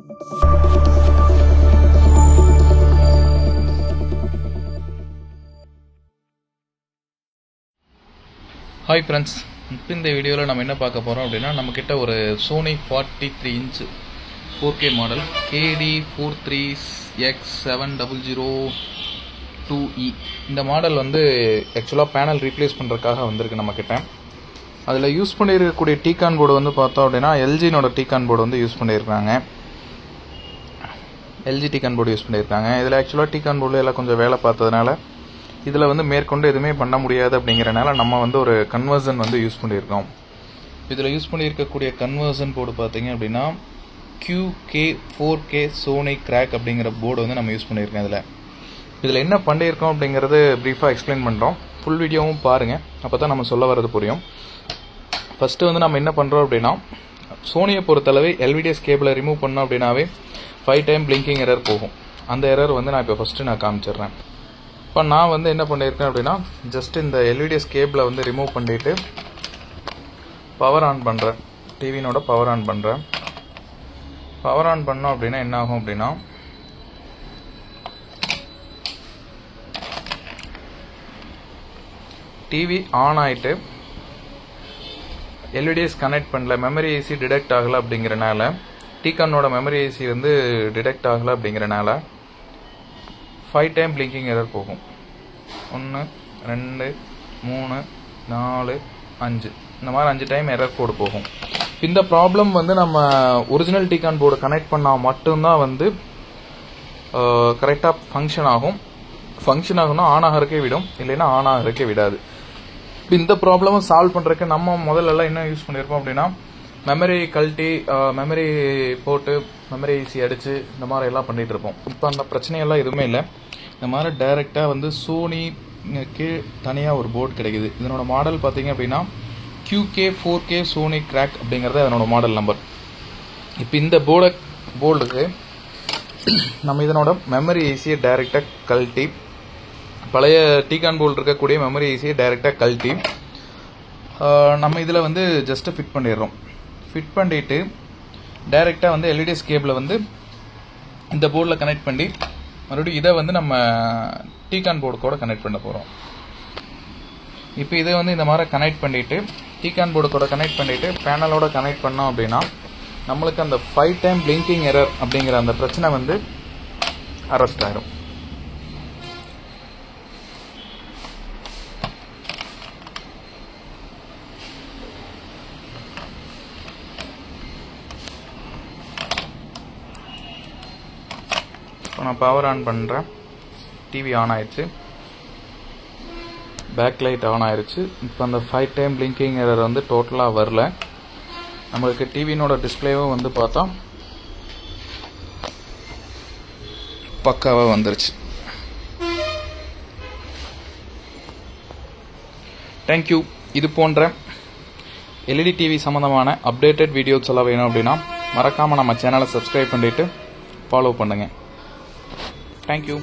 Hi friends, இப்போ இந்த வீடியோவில் நம்ம என்ன பார்க்க போகிறோம் அப்படின்னா நம்மக்கிட்ட ஒரு Sony 43 inch 4K model KD43X7002E இந்த மாடல் வந்து ஆக்சுவலாக பேனல் ரீப்ளேஸ் பண்ணுறதுக்காக வந்திருக்கு நம்மக்கிட்ட. அதில் யூஸ் பண்ணியிருக்கக்கூடிய டீகான் போர்டு வந்து பார்த்தோம் அப்படின்னா எல்ஜினோட டீகான் போர்டு வந்து யூஸ் பண்ணியிருக்காங்க. எல்ஜி டீகான் போர்டு யூஸ் பண்ணியிருக்காங்க. இதில் ஆக்சுவலாக டீகான் போர்டில் எல்லாம் கொஞ்சம் வேலை பார்த்ததுனால இதில் வந்து மேற்கொண்டு எதுவுமே பண்ண முடியாது அப்படிங்கிறனால நம்ம வந்து ஒரு கன்வர்சன் வந்து யூஸ் பண்ணியிருக்கோம். இதில் யூஸ் பண்ணியிருக்கக்கூடிய கன்வர்சன் போர்டு பார்த்தீங்க அப்படின்னா QK4K Sony Crack அப்படிங்கிற போர்டு வந்து நம்ம யூஸ் பண்ணியிருக்கோம். இதில் என்ன பண்ணியிருக்கோம் அப்படிங்கிறது ப்ரீஃபாக எக்ஸ்பிளைன் பண்ணுறோம். ஃபுல் வீடியோவும் பாருங்கள், அப்போ தான் நம்ம சொல்ல வர்றது புரியும். ஃபஸ்ட்டு வந்து நம்ம என்ன பண்ணுறோம் அப்படின்னா சோனியை பொறுத்தளவு எல்விடிஎஸ் கேபிளை ரிமூவ் பண்ணோம் அப்படின்னாவே 5 டைம் பிளிங்கிங் எரர் போகும். அந்த எரர் வந்து நான் இப்போ ஃபஸ்ட்டு நான் காமிச்சிடுறேன். இப்போ நான் வந்து என்ன பண்ணியிருக்கேன் அப்படின்னா ஜஸ்ட் இந்த எல்விடிஎஸ் கேபிளை வந்து ரிமூவ் பண்ணிவிட்டு பவர் ஆன் பண்ணுறேன். டிவினோட பவர் ஆன் பண்ணுறேன். பவர் ஆன் பண்ணோம் அப்படின்னா என்ன ஆகும் அப்படின்னா டிவி ஆன் ஆகிட்டு எல்விடிஎஸ் கனெக்ட் பண்ணல, மெமரி ஏசி டிடெக்ட் ஆகலை அப்படிங்கிறனால, டீகானோட மெமரி ஏசி வந்து டிடெக்ட் ஆகலை அப்படிங்கிறனால 5 டைம் பிளிங்கிங் எரர் போகும். 1 2 3 4 5 இந்த மாதிரி 5 டைம் எரர் கோடு போகும். இந்த ப்ராப்ளம் வந்து நம்ம ஒரிஜினல் டீகான் போர்டு கனெக்ட் பண்ணால் மட்டும்தான் வந்து கரெக்டாக ஃபங்க்ஷன் ஆகும். ஃபங்க்ஷன் ஆகும்னா ஆன் ஆகிறதுக்கே விடும், இல்லைன்னா ஆன் ஆகிறதுக்கே விடாது. இந்த ப்ராப்ளமை சால்வ் பண்ணுறதுக்கு நம்ம முதல்லலாம் என்ன யூஸ் பண்ணியிருப்போம் அப்படின்னா மெமரி கழட்டி மெமரி போட்டு மெமரி ஈஸி அடித்து இந்த மாதிரி எல்லாம் பண்ணிகிட்டு இருப்போம். இப்போ அந்த பிரச்சனையெல்லாம் எதுவுமே இல்லை. இந்த மாதிரி டைரெக்டாக வந்து சோனிக்கு தனியாக ஒரு போர்டு கிடைக்குது. இதனோட மாடல் பார்த்தீங்க அப்படின்னா QK4K Sony Crack அப்படிங்கிறது அதனோட மாடல் நம்பர். இப்போ இந்த போர்டுக்கு நம்ம இதனோட மெமரி ஈஸியை டைரெக்டாக கழட்டி பழைய டீகான் போர்டு இருக்கக்கூடிய மெமரி ஈஸியை டைரெக்டாக கழட்டி நம்ம இதில் வந்து ஜஸ்ட்டு ஃபிட் பண்ணிடுறோம். ஃபிட் பண்ணிவிட்டு டைரெக்டாக வந்து எல்இடிஎஸ் கேபிளை வந்து இந்த போர்டில் கனெக்ட் பண்ணி மறுபடியும் இதை வந்து நம்ம டீகான் போர்டு கூட கனெக்ட் பண்ண போகிறோம். இப்போ இதை வந்து இந்த மாதிரி கனெக்ட் பண்ணிவிட்டு டீகான் போர்டு கூட கனெக்ட் பண்ணிவிட்டு பேனலோட கனெக்ட் பண்ணோம் அப்படின்னா நம்மளுக்கு அந்த 5 டைம் பிளிங்கிங் எரர் அப்படிங்கிற அந்த பிரச்சனை வந்து அரெஸ்ட் ஆகிடும். இப்போ நான் பவர் ஆன் பண்ணுறேன். டிவி ஆன் ஆயிடுச்சு, பேக் லைட் ஆன் ஆயிடுச்சு. இப்போ அந்த 5 டைம் பிளிங்கிங் எரர் வந்து டோட்டலாக வரல. நம்மளுக்கு டிவினோட டிஸ்பிளேவும் வந்து பார்த்தா பக்காவாக வந்துருச்சு. தேங்க்யூ. இது போன்ற எல்இடி டிவி சம்மந்தமான அப்டேட்டட் வீடியோஸ் எல்லாம் வேணும் அப்படின்னா மறக்காமல் நம்ம சேனலை சப்ஸ்கிரைப் பண்ணிவிட்டு ஃபாலோ பண்ணுங்கள். Thank you.